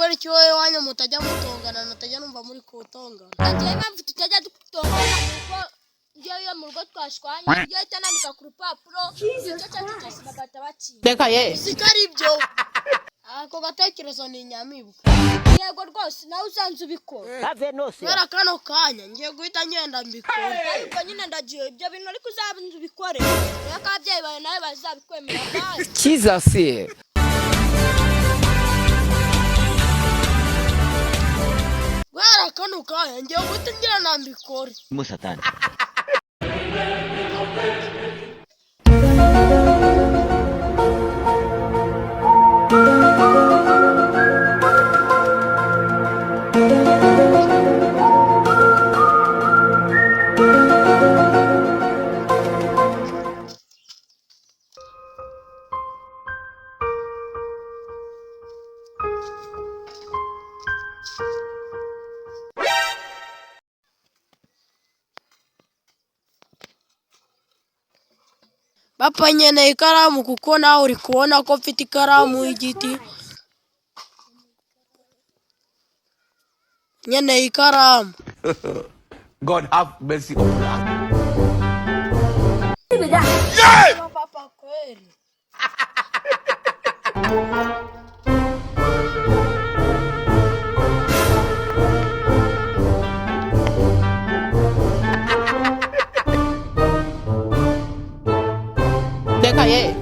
kubera iki wowe wanyu mutajya mutongana natajya numva muri kutongana. Ngiye mpamvu tutajya dutongana kuko iyo mu rugo twashwanye iyo itanandika ku rupapuro icyo cyacu cyose bagahita bakinga. Reka ye. Sikari ibyo. Ako gatekerezo ni inyamibuka. Yego rwose nawe uzanze ubikora. Have no se. Kubera kano kanya ngiye guhita ngenda mbikora. Ariko nyine ndagiye ibyo bintu ariko uzabanza ubikore. Reka ababyeyi bawe nawe bazabikwemera basi. Jesus. Kubera kano kanya ngiye guhita ngenda mbikora. Musatani. Papa nkeneye ikaramu kuko nawe uri kubona ko mfite ikaramu y'igiti. Nkeneye ikaramu. God have mercy on us. Papa kweli. Reka ye.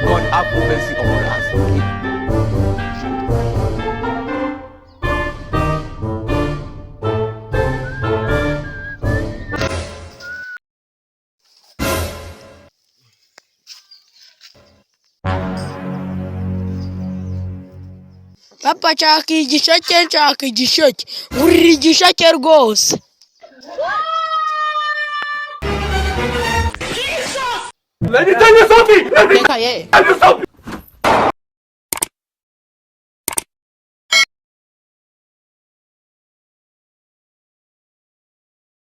God have mercy on us. Papa nshaka igisheke. Ngurira igisheke rwose. Let me tell you something. Reka ye. Tell you something.